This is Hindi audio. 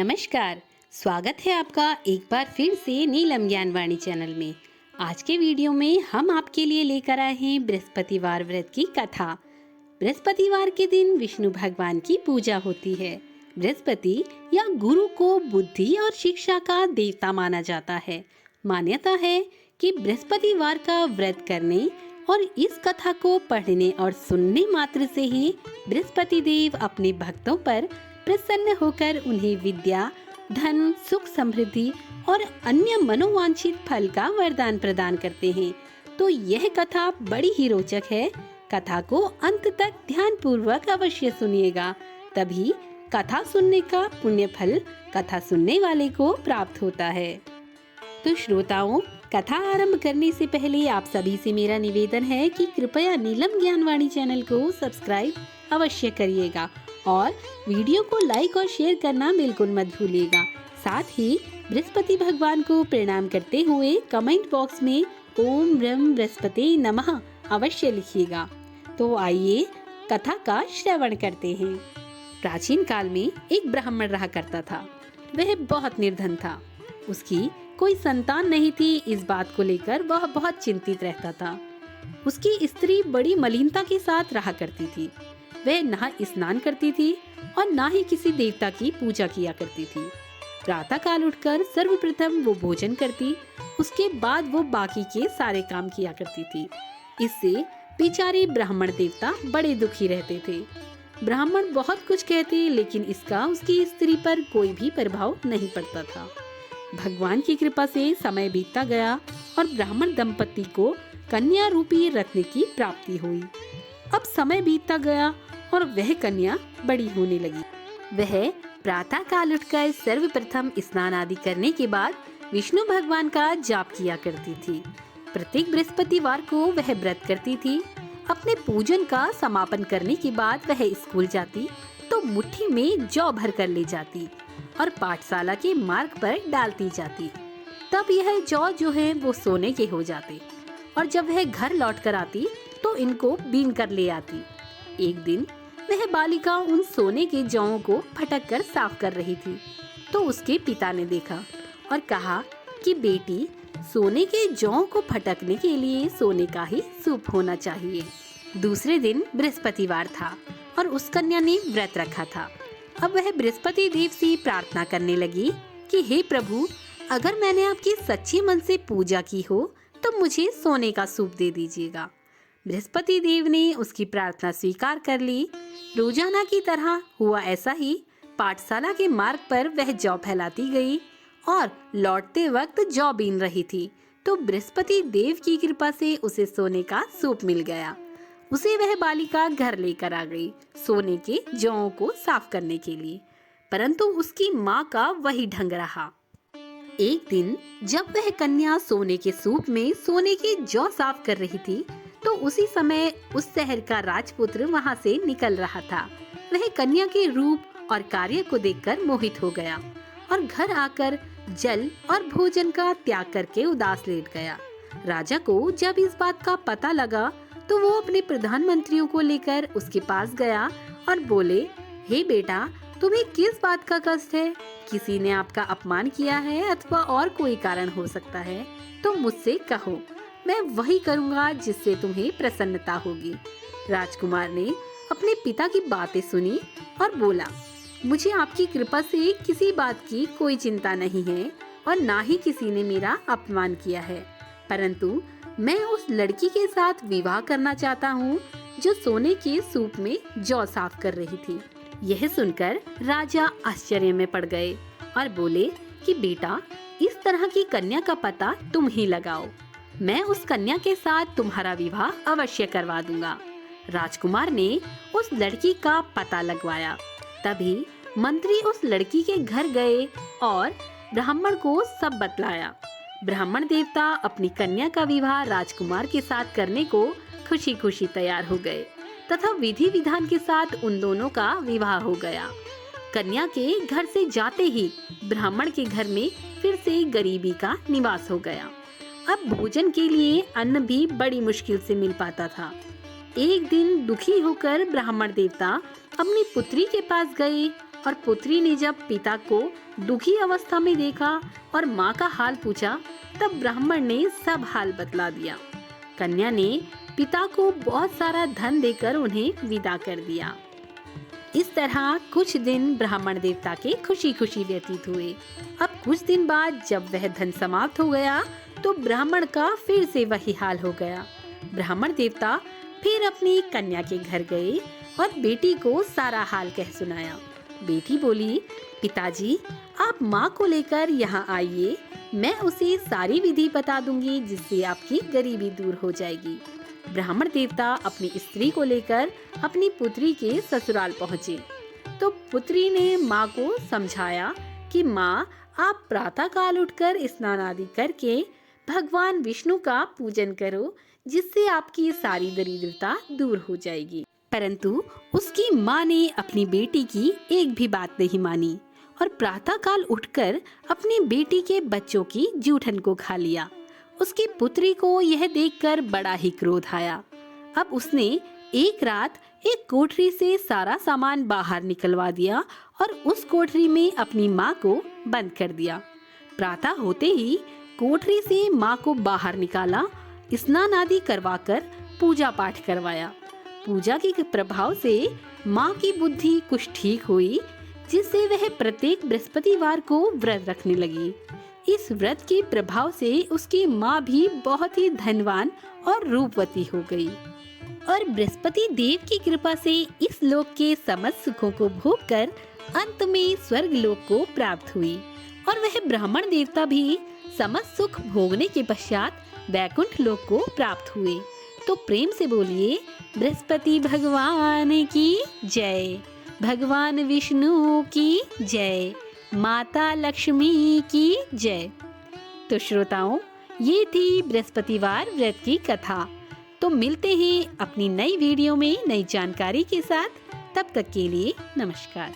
नमस्कार, स्वागत है आपका एक बार फिर से नीलम ज्ञानवाणी चैनल में। आज के वीडियो में हम आपके लिए लेकर आए हैं बृहस्पतिवार व्रत की कथा। बृहस्पतिवार के दिन विष्णु भगवान की पूजा होती है। बृहस्पति या गुरु को बुद्धि और शिक्षा का देवता माना जाता है। मान्यता है कि बृहस्पतिवार का व्रत करने और इस कथा को पढ़ने और सुनने मात्र से ही बृहस्पति देव अपने भक्तों पर प्रसन्न होकर उन्हें विद्या, धन, सुख, समृद्धि और अन्य मनोवांछित फल का वरदान प्रदान करते हैं। तो यह कथा बड़ी ही रोचक है। कथा को अंत तक ध्यान पूर्वक अवश्य सुनिएगा, तभी कथा सुनने का पुण्य फल कथा सुनने वाले को प्राप्त होता है। तो श्रोताओं, कथा आरंभ करने से पहले आप सभी से मेरा निवेदन है कि कृपया नीलम ज्ञानवाणी चैनल को सब्सक्राइब अवश्य करिएगा और वीडियो को लाइक और शेयर करना बिल्कुल मत भूलिएगा। साथ ही बृहस्पति भगवान को प्रणाम करते हुए कमेंट बॉक्स में ओम ब्रह्म बृहस्पति नमः अवश्य लिखिएगा। तो आइए कथा का श्रवण करते हैं। प्राचीन काल में एक ब्राह्मण रहा करता था। वह बहुत निर्धन था। उसकी कोई संतान नहीं थी। इस बात को लेकर वह बहुत चिंतित रहता था। उसकी स्त्री बड़ी मलिनता के साथ रहा करती थी। वह ना स्नान करती थी और ना ही किसी देवता की पूजा किया करती थी। प्रातः काल उठकर सर्वप्रथम वो भोजन करती, उसके बाद वो बाकी के सारे काम किया करती थी। इससे बेचारे ब्राह्मण देवता बड़े दुखी रहते थे। ब्राह्मण बहुत कुछ कहते, लेकिन इसका उसकी स्त्री पर कोई भी प्रभाव नहीं पड़ता था। भगवान की कृपा से समय बीतता गया और ब्राह्मण दंपति को कन्या रूपी रत्न की प्राप्ति हुई। अब समय बीतता गया और वह कन्या बड़ी होने लगी। वह प्रातः काल उठकर सर्वप्रथम स्नान आदि करने के बाद विष्णु भगवान का जाप किया करती थी। प्रत्येक बृहस्पतिवार को वह व्रत करती थी। अपने पूजन का समापन करने के बाद वह स्कूल जाती तो मुट्ठी में जौ भर कर ले जाती और पाठशाला के मार्ग पर डालती जाती। तब यह जौ जो है वो सोने के हो जाते और जब वह घर लौट कर आती तो इनको बीन कर ले आती। एक दिन वह बालिका उन सोने के जौं को फटक कर साफ कर रही थी तो उसके पिता ने देखा और कहा कि बेटी, सोने के जौं को फटकने के लिए सोने का ही सूप होना चाहिए। दूसरे दिन बृहस्पतिवार था और उस कन्या ने व्रत रखा था। अब वह बृहस्पति देव से प्रार्थना करने लगी कि हे प्रभु, अगर मैंने आपकी सच्चे मन से पूजा की हो तो मुझे सोने का सूप दे दीजिएगा। बृहस्पति देव ने उसकी प्रार्थना स्वीकार कर ली। रोजाना की तरह हुआ ऐसा ही। पाठशाला के मार्ग पर वह जौ फैलाती गई और लौटते वक्त जौ बीन रही थी तो बृहस्पति देव की कृपा से उसे सोने का सूप मिल गया। उसे वह बालिका घर लेकर आ गई सोने के जौं को साफ करने के लिए, परंतु उसकी माँ का वही ढंग रहा। एक दिन जब वह कन्या सोने के सूप में सोने के जौ साफ कर रही थी तो उसी समय उस शहर का राजपुत्र वहां से निकल रहा था। वह कन्या के रूप और कार्य को देखकर मोहित हो गया और घर आकर जल और भोजन का त्याग करके उदास लेट गया। राजा को जब इस बात का पता लगा तो वो अपने प्रधानमंत्रियों को लेकर उसके पास गया और बोले, हे बेटा, तुम्हें किस बात का कष्ट है? किसी ने आपका अपमान किया है अथवा और कोई कारण हो सकता है तो मुझसे कहो, मैं वही करूँगा जिससे तुम्हें प्रसन्नता होगी। राजकुमार ने अपने पिता की बातें सुनी और बोला, मुझे आपकी कृपा से किसी बात की कोई चिंता नहीं है और ना ही किसी ने मेरा अपमान किया है, परंतु मैं उस लड़की के साथ विवाह करना चाहता हूँ जो सोने के सूप में जौ साफ कर रही थी। यह सुनकर राजा आश्चर्य में पड़ गए और बोले कि बेटा, इस तरह की कन्या का पता तुम ही लगाओ। मैं उस कन्या के साथ तुम्हारा विवाह अवश्य करवा दूंगा। राजकुमार ने उस लड़की का पता लगवाया। तभी मंत्री उस लड़की के घर गए और ब्राह्मण को सब बतलाया। ब्राह्मण देवता अपनी कन्या का विवाह राजकुमार के साथ करने को खुशी खुशी तैयार हो गए तथा विधि विधान के साथ उन दोनों का विवाह हो गया। कन्या के घर से जाते ही ब्राह्मण के घर में फिर से गरीबी का निवास हो गया। अब भोजन के लिए अन्न भी बड़ी मुश्किल से मिल पाता था। एक दिन दुखी होकर ब्राह्मण देवता अपनी पुत्री के पास गए और पुत्री ने जब पिता को दुखी अवस्था में देखा और माँ का हाल पूछा, तब ब्राह्मण ने सब हाल बतला दिया। कन्या ने पिता को बहुत सारा धन देकर उन्हें विदा कर दिया। इस तरह कुछ दिन ब्राह्मण देवता के खुशी खुशी व्यतीत हुए। अब कुछ दिन बाद जब वह धन समाप्त हो गया तो ब्राह्मण का फिर से वही हाल हो गया। ब्राह्मण देवता फिर अपनी कन्या के घर गए और बेटी को सारा हाल कह सुनाया। बेटी बोली, पिताजी आप माँ को लेकर यहाँ आइए, मैं उसे सारी विधि बता दूंगी जिससे आपकी गरीबी दूर हो जाएगी। ब्राह्मण देवता अपनी स्त्री को लेकर अपनी पुत्री के ससुराल पहुँचे तो पुत्री ने माँ को समझाया कि माँ आप प्रातः काल उठकर स्नान आदि करके भगवान विष्णु का पूजन करो, जिससे आपकी सारी दरिद्रता दूर हो जाएगी। परंतु उसकी माँ ने अपनी बेटी की एक भी बात नहीं मानी और प्रातः काल उठकर अपनी बेटी के बच्चों की जूठन को खा लिया। उसकी पुत्री को यह देखकर बड़ा ही क्रोध आया। अब उसने एक रात एक कोठरी से सारा सामान बाहर निकलवा दिया और उस कोठरी में अपनी माँ को बंद कर दिया। प्रातः होते ही कोठरी से माँ को बाहर निकाला, स्नान आदि करवाकर पूजा पाठ करवाया। पूजा के प्रभाव से माँ की बुद्धि कुछ ठीक हुई, जिससे वह प्रत्येक बृहस्पतिवार को व्रत रखने लगी। इस व्रत के प्रभाव से उसकी माँ भी बहुत ही धनवान और रूपवती हो गई और बृहस्पति देव की कृपा से इस लोक के समस्त सुखों को भोगकर अंत में स्वर्ग लोक को प्राप्त हुई और वह ब्राह्मण देवता भी समस्त सुख भोगने के पश्चात वैकुंठ लोक को प्राप्त हुए। तो प्रेम से बोलिए, बृहस्पति भगवान की जय, भगवान विष्णु की जय, माता लक्ष्मी की जय। तो श्रोताओं, ये थी बृहस्पतिवार व्रत की कथा। तो मिलते हैं अपनी नई वीडियो में नई जानकारी के साथ। तब तक के लिए नमस्कार।